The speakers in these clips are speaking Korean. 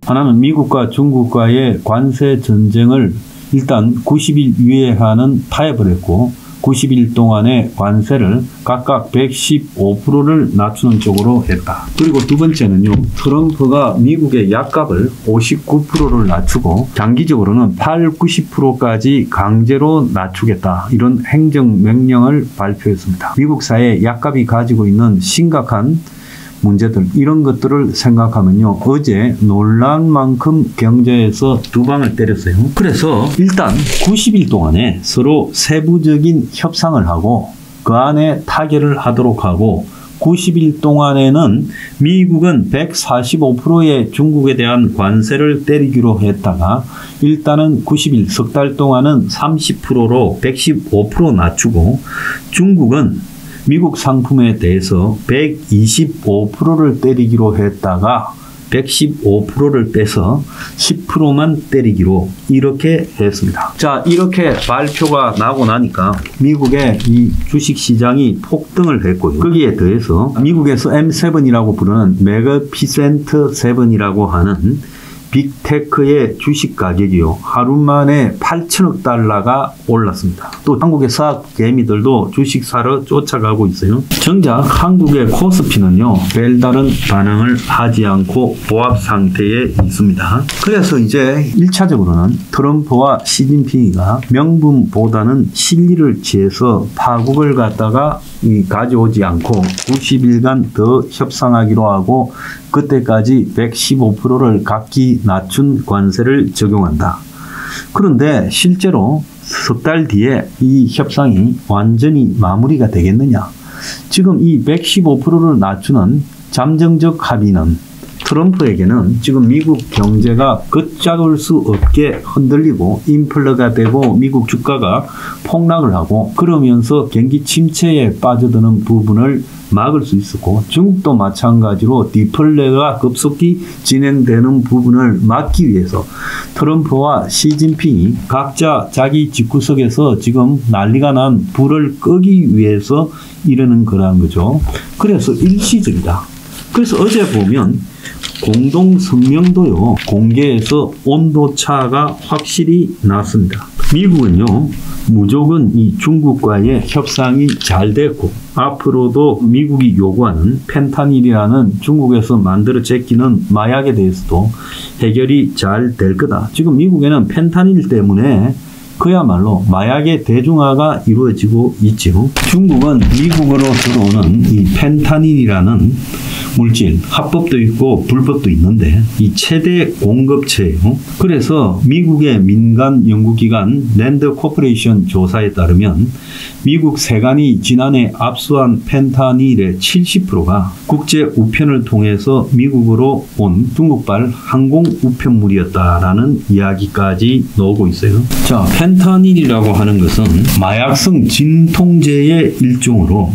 하나는 미국과 중국과의 관세 전쟁을 일단 90일 유예하는 타협을 했고 90일 동안의 관세를 각각 115%를 낮추는 쪽으로 했다. 그리고 두 번째는요. 트럼프가 미국의 약값을 59%를 낮추고 장기적으로는 80~90%까지 강제로 낮추겠다. 이런 행정명령을 발표했습니다. 미국 사회 약값이 가지고 있는 심각한 문제들 이런 것들을 생각하면요. 어제 놀란만큼 경제에서 두 방을 때렸어요. 그래서 일단 90일 동안에 서로 세부적인 협상을 하고 그 안에 타결을 하도록 하고 90일 동안에는 미국은 145%의 중국에 대한 관세를 때리기로 했다가 일단은 90일 석 달 동안은 30%로 115% 낮추고 중국은 미국 상품에 대해서 125%를 때리기로 했다가 115%를 빼서 10%만 때리기로 이렇게 했습니다. 자, 이렇게 발표가 나고 나니까 미국의 이 주식시장이 폭등을 했고요. 거기에 더해서 미국에서 M7이라고 부르는 매그피센트 7이라고 하는 빅테크의 주식 가격이요. 하루 만에 8천억 달러가 올랐습니다. 또 한국의 사학 개미들도 주식 사러 쫓아가고 있어요. 정작 한국의 코스피는요. 별다른 반응을 하지 않고 보합 상태에 있습니다. 그래서 이제 1차적으로는 트럼프와 시진핑이가 명분보다는 실리를 취해서 파국을 갖다가 가져오지 않고 90일간 더 협상하기로 하고 그때까지 115%를 각기 낮춘 관세를 적용한다. 그런데 실제로 석 달 뒤에 이 협상이 완전히 마무리가 되겠느냐. 지금 이 115%를 낮추는 잠정적 합의는 트럼프에게는 지금 미국 경제가 걷잡을 수 없게 흔들리고 인플레가 되고 미국 주가가 폭락을 하고 그러면서 경기 침체에 빠져드는 부분을 막을 수 있었고 중국도 마찬가지로 디플레가 급속히 진행되는 부분을 막기 위해서 트럼프와 시진핑이 각자 자기 집구석에서 지금 난리가 난 불을 끄기 위해서 이러는 거라는 거죠. 그래서 일시적이다. 그래서 어제 보면 공동 성명도요. 공개해서 온도차가 확실히 났습니다. 미국은요. 무조건 이 중국과의 협상이 잘 됐고 앞으로도 미국이 요구하는 펜타닐이라는 중국에서 만들어 제끼는 마약에 대해서도 해결이 잘 될 거다. 지금 미국에는 펜타닐 때문에 그야말로 마약의 대중화가 이루어지고 있죠. 중국은 미국으로 들어오는 이 펜타닐이라는 물질, 합법도 있고 불법도 있는데 이 최대 공급처예요. 그래서 미국의 민간 연구기관 랜드 코퍼레이션 조사에 따르면 미국 세관이 지난해 압수한 펜타닐의 70%가 국제 우편을 통해서 미국으로 온 중국발 항공 우편물이었다라는 이야기까지 나오고 있어요. 자, 펜타닐이라고 하는 것은 마약성 진통제의 일종으로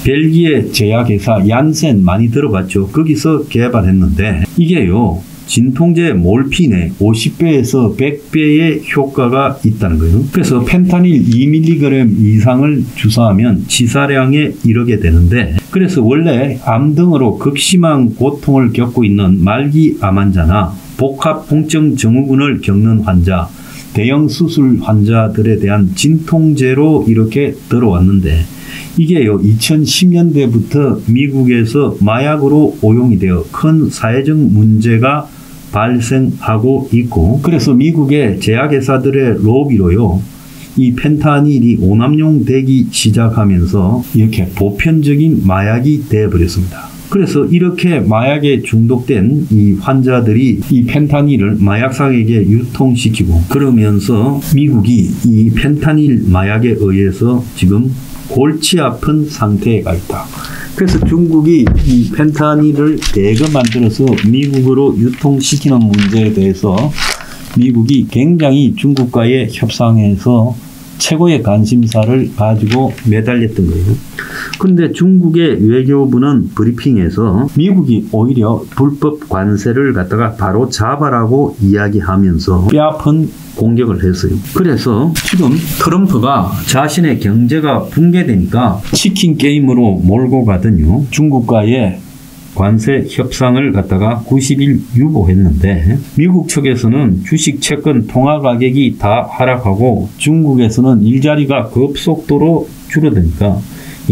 벨기에 제약회사 얀센 많이 들어봤죠. 거기서 개발했는데 이게요. 진통제 몰핀의 50배에서 100배의 효과가 있다는 거예요. 그래서 펜타닐 2mg 이상을 주사하면 치사량에 이르게 되는데 그래서 원래 암 등으로 극심한 고통을 겪고 있는 말기 암 환자나 복합공증 증후군을 겪는 환자 대형 수술 환자들에 대한 진통제로 이렇게 들어왔는데 이게요 2010년대부터 미국에서 마약으로 오용이 되어 큰 사회적 문제가 발생하고 있고 그래서 미국의 제약회사들의 로비로요 이 펜타닐이 오남용 되기 시작하면서 이렇게 보편적인 마약이 되어버렸습니다. 그래서 이렇게 마약에 중독된 이 환자들이 이 펜타닐을 마약상에게 유통시키고 그러면서 미국이 이 펜타닐 마약에 의해서 지금 골치 아픈 상태에 가 있다. 그래서 중국이 이 펜타닐을 대거 만들어서 미국으로 유통시키는 문제에 대해서 미국이 굉장히 중국과의 협상에서 최고의 관심사를 가지고 매달렸던 거예요. 그런데 중국의 외교부는 브리핑에서 미국이 오히려 불법 관세를 갖다가 바로 잡아라고 이야기하면서 뼈아픈 공격을 했어요. 그래서 지금 트럼프가 자신의 경제가 붕괴되니까 치킨 게임으로 몰고 가더니요. 중국과의 관세 협상을 갖다가 90일 유보했는데 미국 측에서는 주식 채권 통화 가격이 다 하락하고 중국에서는 일자리가 급속도로 줄어드니까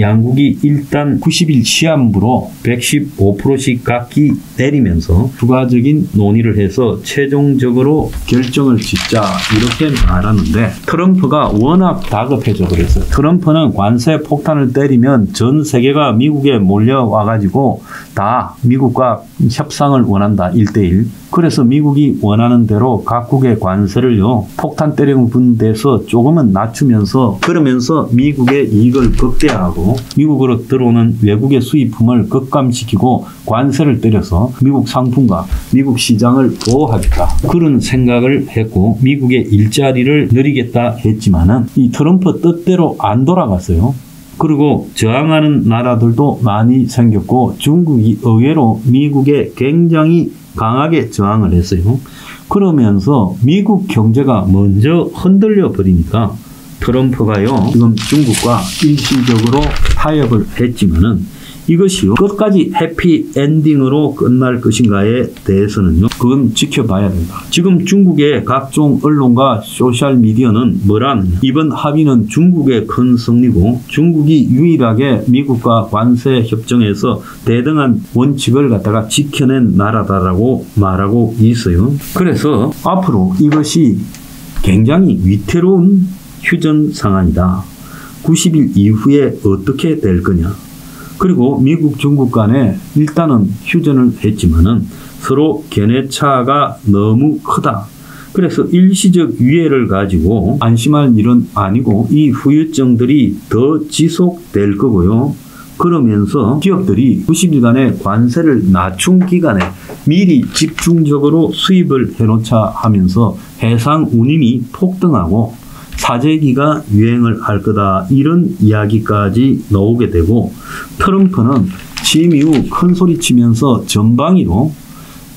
양국이 일단 90일 시한부로 115%씩 각기 내리면서 추가적인 논의를 해서 최종적으로 결정을 짓자 이렇게 말하는데 트럼프가 워낙 다급해져 그랬어요. 트럼프는 관세 폭탄을 때리면 전 세계가 미국에 몰려와가지고 다 미국과 협상을 원한다. 1대1. 그래서 미국이 원하는 대로 각국의 관세를요 폭탄 때리는 분대에서 조금은 낮추면서 그러면서 미국의 이익을 극대화하고 미국으로 들어오는 외국의 수입품을 급감시키고 관세를 때려서 미국 상품과 미국 시장을 보호하겠다. 그런 생각을 했고 미국의 일자리를 늘리겠다 했지만은 이 트럼프 뜻대로 안 돌아갔어요. 그리고 저항하는 나라들도 많이 생겼고 중국이 의외로 미국에 굉장히 강하게 저항을 했어요. 그러면서 미국 경제가 먼저 흔들려 버리니까 트럼프가요 지금 중국과 일시적으로 타협을 했지만은 이것이요 끝까지 해피엔딩으로 끝날 것인가에 대해서는요 그건 지켜봐야 된다. 지금 중국의 각종 언론과 소셜미디어는 뭐라느냐, 이번 합의는 중국의 큰 승리고 중국이 유일하게 미국과 관세 협정에서 대등한 원칙을 갖다가 지켜낸 나라다라고 말하고 있어요. 그래서 앞으로 이것이 굉장히 위태로운 휴전 상황이다. 90일 이후에 어떻게 될 거냐. 그리고 미국 중국 간에 일단은 휴전을 했지만은 서로 견해차가 너무 크다. 그래서 일시적 유예를 가지고 안심할 일은 아니고 이 후유증들이 더 지속될 거고요. 그러면서 기업들이 90일간의 관세를 낮춘 기간에 미리 집중적으로 수입을 해놓자 하면서 해상 운임이 폭등하고 사재기가 유행을 할 거다 이런 이야기까지 나오게 되고 트럼프는 취임 이후 큰 소리 치면서 전방위로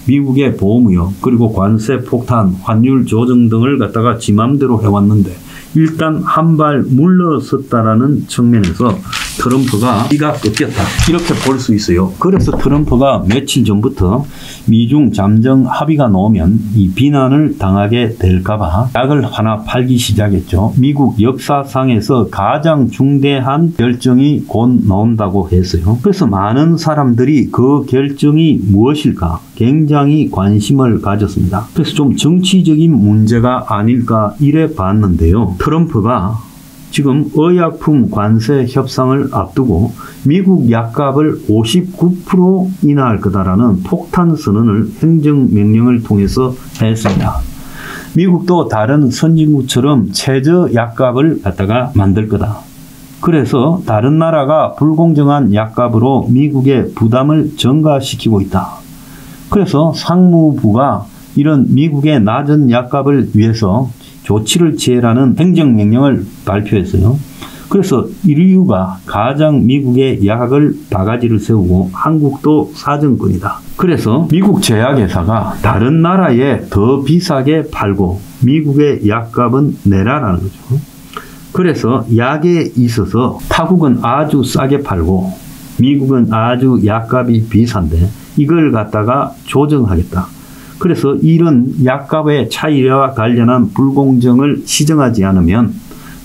미국의 보호무역 그리고 관세 폭탄, 환율 조정 등을 갖다가 지 맘대로 해왔는데 일단 한 발 물러섰다라는 측면에서 트럼프가 기가 꺾였다 이렇게 볼 수 있어요. 그래서 트럼프가 며칠 전부터 미중 잠정 합의가 나오면 이 비난을 당하게 될까봐 약을 하나 팔기 시작했죠. 미국 역사상에서 가장 중대한 결정이 곧 나온다고 했어요. 그래서 많은 사람들이 그 결정이 무엇일까 굉장히 관심을 가졌습니다. 그래서 좀 정치적인 문제가 아닐까 이래 봤는데요. 트럼프가 지금 의약품 관세 협상을 앞두고 미국 약값을 59% 인하할 거다라는 폭탄 선언을 행정명령을 통해서 했습니다. 미국도 다른 선진국처럼 최저 약값을 갖다가 만들 거다. 그래서 다른 나라가 불공정한 약값으로 미국의 부담을 증가시키고 있다. 그래서 상무부가 이런 미국의 낮은 약값을 위해서 조치를 취해라는 행정명령을 발표했어요. 그래서 이유가 가장 미국의 약을 바가지를 세우고 한국도 사정권이다. 그래서 미국 제약회사가 다른 나라에 더 비싸게 팔고 미국의 약값은 내라라는 거죠. 그래서 약에 있어서 타국은 아주 싸게 팔고 미국은 아주 약값이 비싼데 이걸 갖다가 조정하겠다. 그래서 이런 약값의 차이와 관련한 불공정을 시정하지 않으면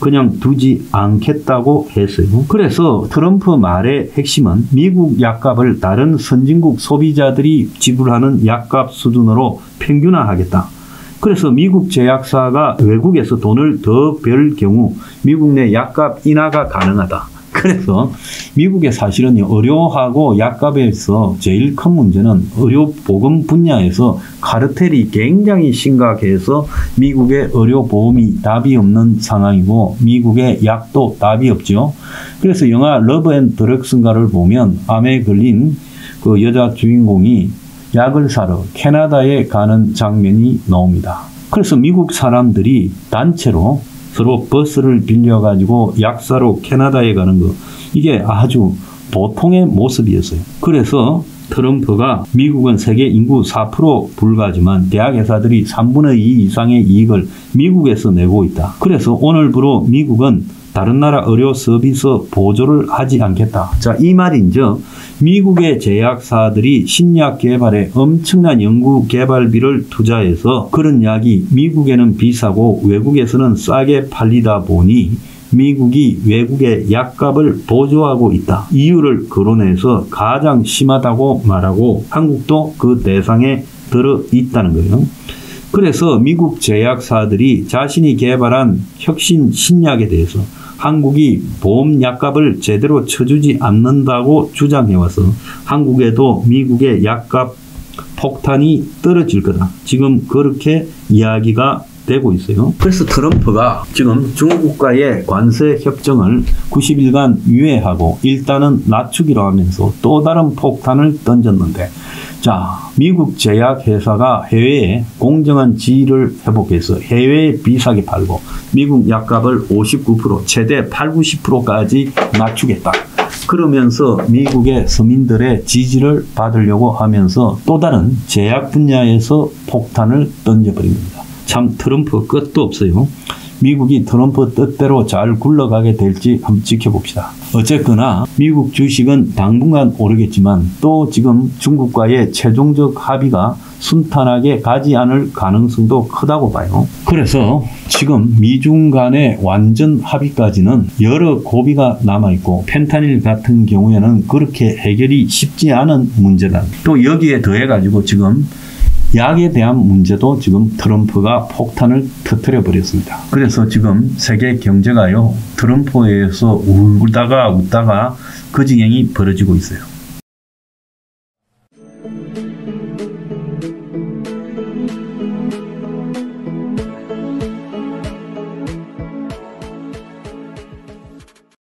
그냥 두지 않겠다고 했어요. 그래서 트럼프 말의 핵심은 미국 약값을 다른 선진국 소비자들이 지불하는 약값 수준으로 평균화하겠다. 그래서 미국 제약사가 외국에서 돈을 더 벌 경우 미국 내 약값 인하가 가능하다. 그래서 미국의 사실은 의료하고 약값에서 제일 큰 문제는 의료보험 분야에서 카르텔이 굉장히 심각해서 미국의 의료보험이 답이 없는 상황이고 미국의 약도 답이 없죠. 그래서 영화 러브 앤 드럭스인가를 보면 암에 걸린 그 여자 주인공이 약을 사러 캐나다에 가는 장면이 나옵니다. 그래서 미국 사람들이 단체로 서로 버스를 빌려가지고 약사로 캐나다에 가는 거 이게 아주 보통의 모습이었어요. 그래서 트럼프가 미국은 세계 인구 4% 불과하지만 대학회사들이 3분의 2 이상의 이익을 미국에서 내고 있다. 그래서 오늘부로 미국은 다른 나라 의료 서비스 보조를 하지 않겠다. 자, 이 말인즉 미국의 제약사들이 신약 개발에 엄청난 연구 개발비를 투자해서 그런 약이 미국에는 비싸고 외국에서는 싸게 팔리다 보니 미국이 외국의 약값을 보조하고 있다. 이유를 거론해서 가장 심하다고 말하고 한국도 그 대상에 들어 있다는 거예요. 그래서 미국 제약사들이 자신이 개발한 혁신 신약에 대해서 한국이 보험 약값을 제대로 쳐주지 않는다고 주장해와서 한국에도 미국의 약값 폭탄이 떨어질 거다. 지금 그렇게 이야기가 되고 있어요. 그래서 트럼프가 지금 중국과의 관세 협정을 90일간 유예하고 일단은 낮추기로 하면서 또 다른 폭탄을 던졌는데, 자, 미국 제약회사가 해외에 공정한 지위를 회복해서 해외에 비싸게 팔고 미국 약값을 59% 최대 80~90%까지 낮추겠다. 그러면서 미국의 서민들의 지지를 받으려고 하면서 또 다른 제약 분야에서 폭탄을 던져버린 겁니다. 참 트럼프 끝도 없어요. 미국이 트럼프 뜻대로 잘 굴러가게 될지 한번 지켜봅시다. 어쨌거나 미국 주식은 당분간 오르겠지만 또 지금 중국과의 최종적 합의가 순탄하게 가지 않을 가능성도 크다고 봐요. 그래서 지금 미중 간의 완전 합의까지는 여러 고비가 남아있고 펜타닐 같은 경우에는 그렇게 해결이 쉽지 않은 문제다. 또 여기에 더해가지고 지금 약에 대한 문제도 지금 트럼프가 폭탄을 터뜨려 버렸습니다. 그래서 지금 세계 경제가요, 트럼프에 의해서 울다가 웃다가 그 지경이 벌어지고 있어요.